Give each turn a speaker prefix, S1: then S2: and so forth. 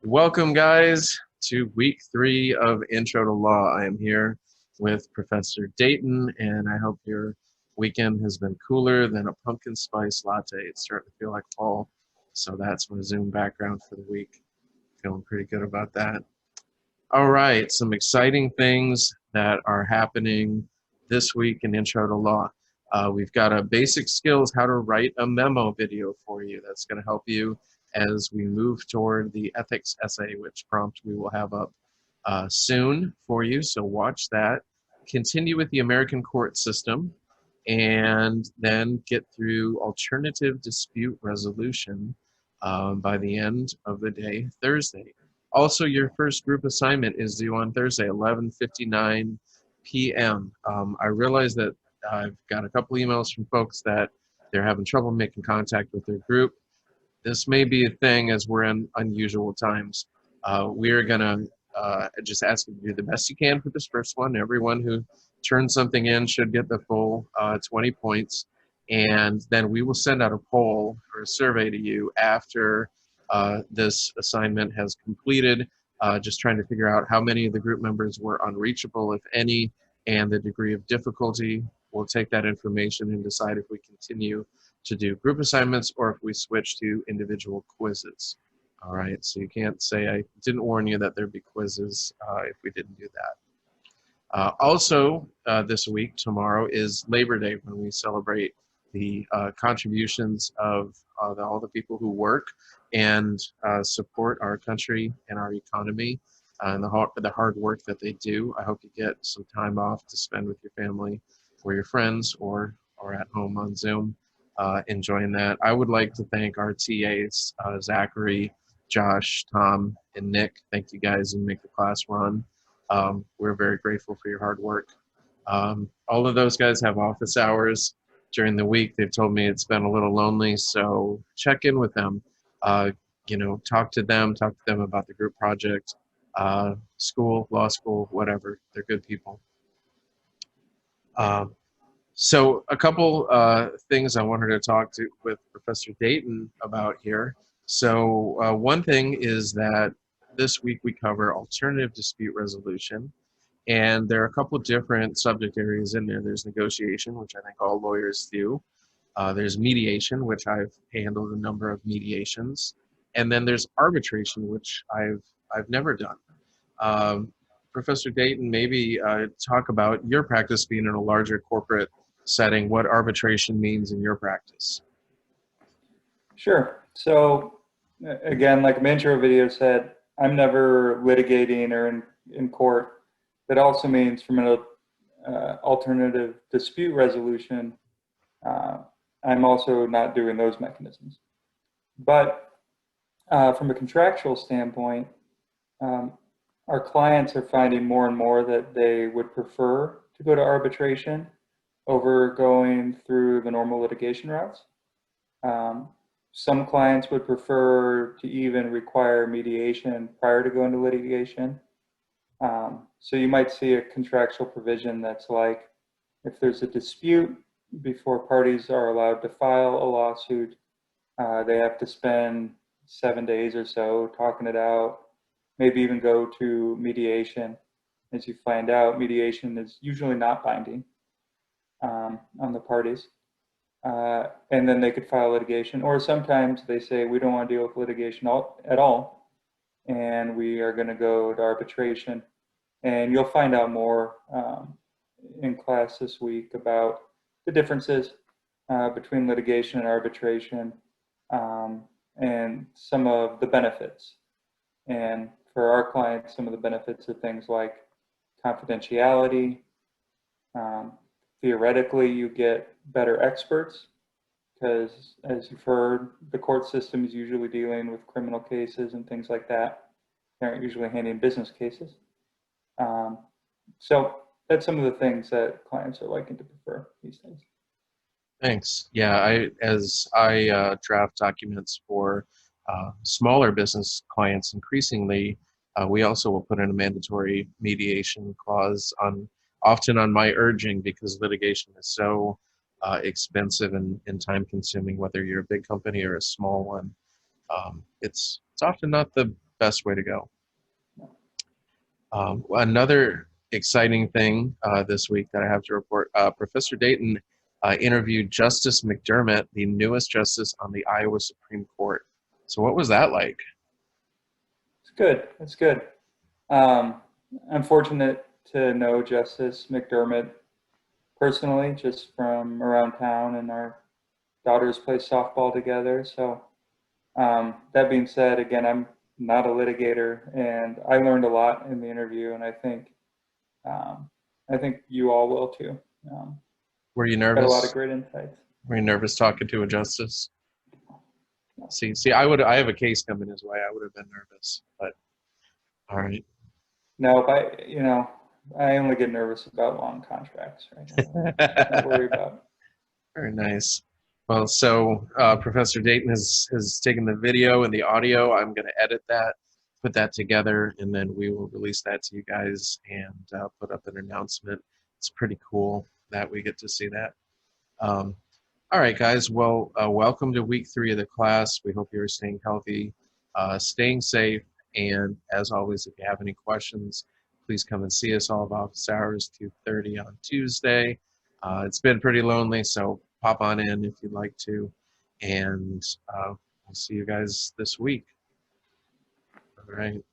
S1: Welcome, guys, to week 3 of Intro to Law. I am here with Professor Dayton, and I hope your weekend has been cooler than a pumpkin spice latte. It's starting to feel like fall, so that's my Zoom background for the week. Feeling pretty good about that. All right, some exciting things that are happening this week in Intro to Law. We've got a basic skills how to write a memo video for you that's going to help you as we move toward the ethics essay, which prompt we will have up soon for you. So watch that. Continue with the American court system and then get through alternative dispute resolution by the end of the day, Thursday. Also, your first group assignment is due on Thursday, 11:59 p.m. I realize that I've got a couple emails from folks that they're having trouble making contact with their group. This may be a thing as we're in unusual times. We're going to just ask you to do the best you can for this first one. Everyone who turns something in should get the full 20 points. And then we will send out a poll or a survey to you after this assignment has completed, just trying to figure out how many of the group members were unreachable, if any, and the degree of difficulty. We'll take that information and decide if we continue to do group assignments or if we switch to individual quizzes. All right, so you can't say I didn't warn you that there'd be quizzes if we didn't do that. Also, this week, tomorrow, is Labor Day, when we celebrate the contributions of all the people who work and support our country and our economy and the hard work that they do. I hope you get some time off to spend with your family or your friends or at home on Zoom. Enjoying that. I would like to thank our TAs, Zachary, Josh, Tom, and Nick. Thank you guys and make the class run. We're very grateful for your hard work. All of those guys have office hours during the week. They've told me it's been a little lonely, so check in with them. Talk to them about the group project, school, law school, whatever. They're good people. So a couple things I wanted to talk with Professor Dayton about here. So one thing is that this week we cover alternative dispute resolution, and there are a couple different subject areas in there. There's negotiation, which I think all lawyers do. There's mediation, which I've handled a number of mediations, and then there's arbitration, which I've never done. Professor Dayton, maybe talk about your practice being in a larger corporate setting, what arbitration means in your practice.
S2: Sure. So again, like my intro video said, I'm never litigating or in court. That also means from an alternative dispute resolution, I'm also not doing those mechanisms. But from a contractual standpoint, our clients are finding more and more that they would prefer to go to arbitration over going through the normal litigation routes. Some clients would prefer to even require mediation prior to going to litigation. So you might see a contractual provision that's like, if there's a dispute before parties are allowed to file a lawsuit, they have to spend 7 days or so talking it out, maybe even go to mediation. As you find out, mediation is usually not binding on the parties. And then they could file litigation, or sometimes they say, we don't want to deal with litigation at all, and we are going to go to arbitration. And you'll find out more in class this week about the differences between litigation and arbitration, and some of the benefits. And for our clients, some of the benefits are things like confidentiality. Theoretically, you get better experts because, as you've heard, the court system is usually dealing with criminal cases and things like that. They aren't usually handling business cases. So that's some of the things that clients are liking to prefer these days.
S1: Thanks. Yeah, as I draft documents for smaller business clients, increasingly, we also will put in a mandatory mediation clause often on my urging, because litigation is so expensive and time consuming, whether you're a big company or a small one. It's often not the best way to go. Another exciting thing this week that I have to report, Professor Dayton interviewed Justice McDermott, the newest justice on the Iowa Supreme Court. So what was that like?
S2: It's good. It's good. I'm fortunate to know Justice McDermott personally, just from around town, and our daughters play softball together. So that being said, again, I'm not a litigator, and I learned a lot in the interview, and I think you all will too.
S1: Were you
S2: Got a lot
S1: nervous?
S2: of great insights.
S1: Were you nervous talking to a justice? See, I have a case coming his way. I would have been nervous, but all right.
S2: No, I only get nervous about long contracts right now. Don't worry about.
S1: Very nice. Well, so Professor Dayton has taken the video and the audio. I'm going to edit that, put that together, and then we will release that to you guys and put up an announcement. It's pretty cool that we get to see that. All right, guys. Well, welcome to week 3 of the class. We hope you're staying healthy, staying safe, and as always, if you have any questions, please come and see us. All of office hours 2:30 on Tuesday. It's been pretty lonely, so pop on in if you'd like to, and we'll see you guys this week. All right.